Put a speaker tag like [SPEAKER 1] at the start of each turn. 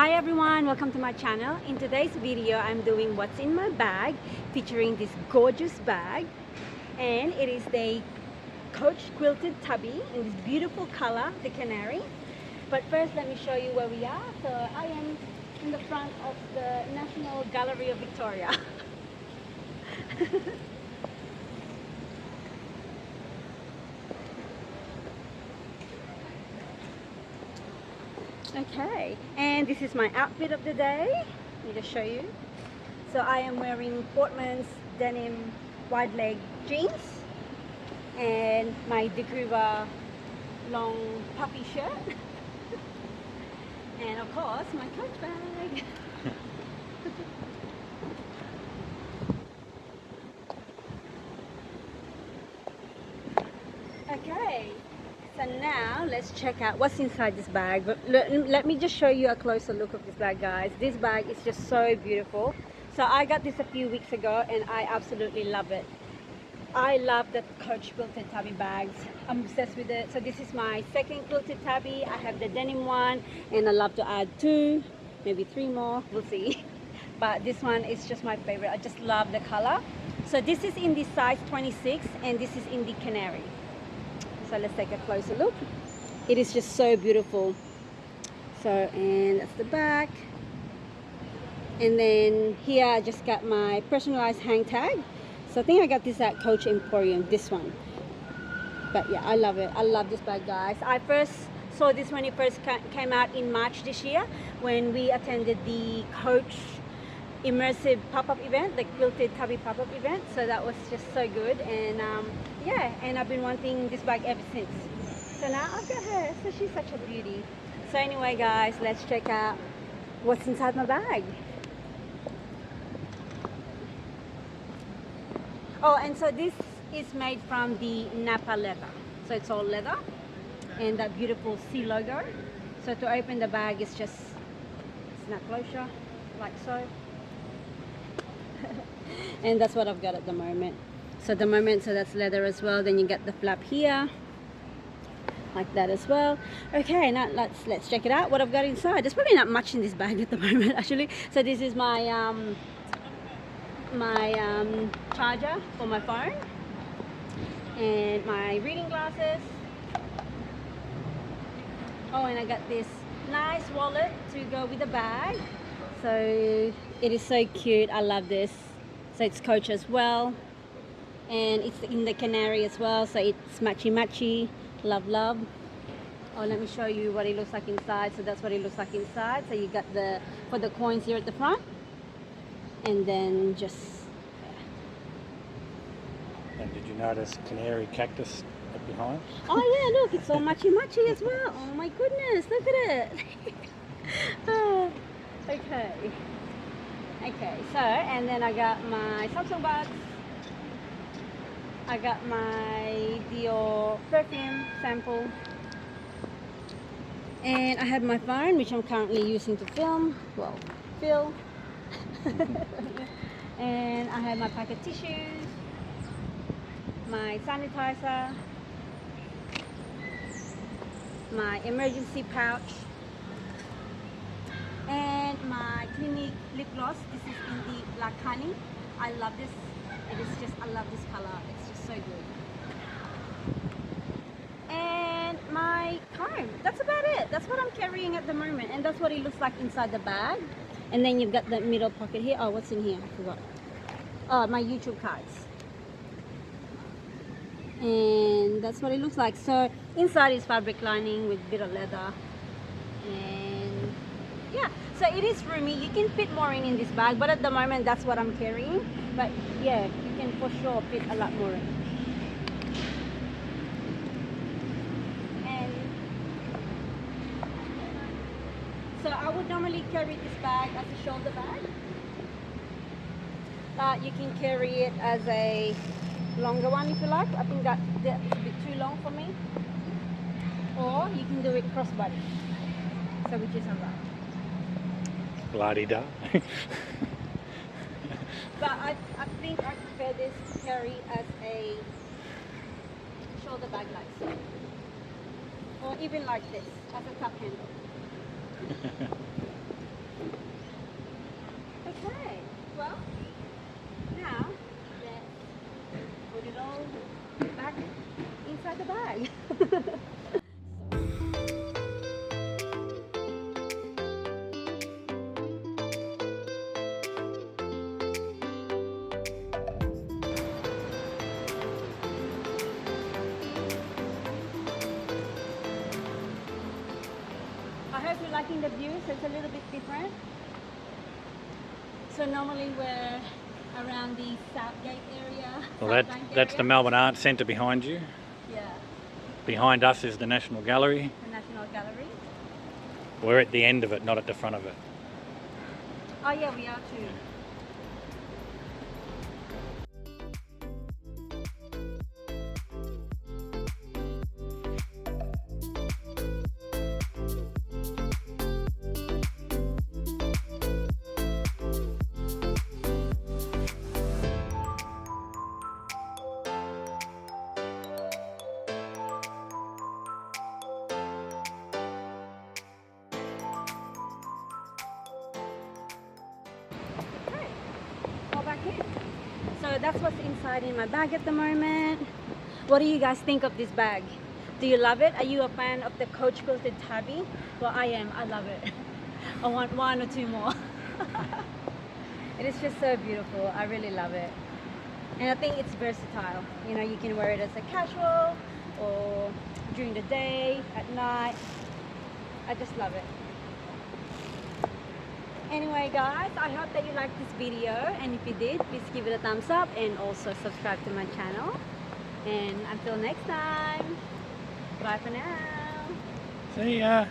[SPEAKER 1] Hi everyone, welcome to my channel. In today's video, I'm doing what's in my bag, featuring this gorgeous bag, and it is the Coach Quilted Tabby in this beautiful color, the Canary. But first, let me show you where we are. So I am in the front of the National Gallery of Victoria. Okay, and this is my outfit of the day. Let me just show you. So I am wearing Portman's denim wide leg jeans and my DeCouva long puffy shirt and of course my Coach bag. Okay, so now let's check out what's inside this bag. But let me just show you a closer look of this bag, guys. This bag is just so beautiful. So I got this a few weeks ago and I absolutely love it. I love the Coach Quilted Tabby bags. I'm obsessed with it. So this is my second Quilted Tabby. I have the denim one and I love to add 2, maybe 3 more, we'll see. But this one is just my favorite. I just love the color. So this is in the size 26 and this is in the Canary. So let's take a closer look. It is just so beautiful. So, and that's the back. And then here I just got my personalized hang tag. So I think I got this at Coach Emporium, this one. But yeah, I love it. I love this bag, guys. I first saw this when it first came out in March this year when we attended the Coach immersive pop-up event, the Quilted Tabby pop-up event. So that was just so good. And yeah, and I've been wanting this bag ever since. So now I've got her. So she's such a beauty. So anyway, guys, let's check out what's inside my bag. Oh, and so this is made from the Napa leather. So it's all leather and that beautiful C logo. So to open the bag is just snap closure like so. And that's what I've got at the moment. So at the moment, so that's leather as well. Then you get the flap here like that as well. Okay, now let's check it out what I've got inside. There's probably not much in this bag at the moment actually. So this is my charger for my phone and my reading glasses. Oh, and I got this nice wallet to go with the bag. So it is so cute. I love this. So it's Coach as well, and it's in the Canary as well, so it's matchy. Love. Oh, let me show you what it looks like inside. So that's what it looks like inside. So you got the for the coins here at the front, and then just
[SPEAKER 2] And did you notice Canary cactus up behind?
[SPEAKER 1] oh yeah, look, it's all matchy as well. Oh my goodness, look at it. Oh, okay, so and then I got my Samsung buds. I got my Dior perfume sample, and I have my phone, which I'm currently using to film. Well, fill. And I have my packet tissues, my sanitizer, my emergency pouch, and my Clinique lip gloss. This is in the black honey. I love this. It is just, I love this color. It's just so good. And my comb. That's about it. That's what I'm carrying at the moment, and that's what it looks like inside the bag. And then you've got the middle pocket here. Oh, what's in here? I forgot. Oh, my YouTube cards. And that's what it looks like. So inside is fabric lining with a bit of leather. And yeah, so it is roomy. You can fit more in this bag, but at the moment that's what I'm carrying. But yeah, you can for sure fit a lot more in. And so I would normally carry this bag as a shoulder bag. You can carry it as a longer one if you like. I think that's a bit too long for me. Or you can do it crossbody. So which is alright.
[SPEAKER 2] La-di-da.
[SPEAKER 1] But I think I prefer this to carry as a shoulder bag like so. Or even like this, as a cup handle. the view, so it's a little bit different. So normally we're around the Southgate area.
[SPEAKER 2] Well,
[SPEAKER 1] South Bank
[SPEAKER 2] that's the
[SPEAKER 1] area.
[SPEAKER 2] Melbourne Arts Centre behind you.
[SPEAKER 1] Yeah,
[SPEAKER 2] Behind us is the National Gallery.
[SPEAKER 1] the National Gallery.
[SPEAKER 2] We're at the end of it, not at the front of it.
[SPEAKER 1] Oh yeah, we are too. All back in. So that's what's inside in my bag at the moment. What do you guys think of this bag? Do you love it? Are you a fan of the Coach Quilted Tabby? Well, I am. I love it. I want one or two more. It is just so beautiful. I really love it. And I think it's versatile. You know, you can wear it as a casual or during the day, at night. I just love it. Anyway guys, I hope that you liked this video, and if you did, please give it a thumbs up and also subscribe to my channel. And until next time, bye for now.
[SPEAKER 2] See ya.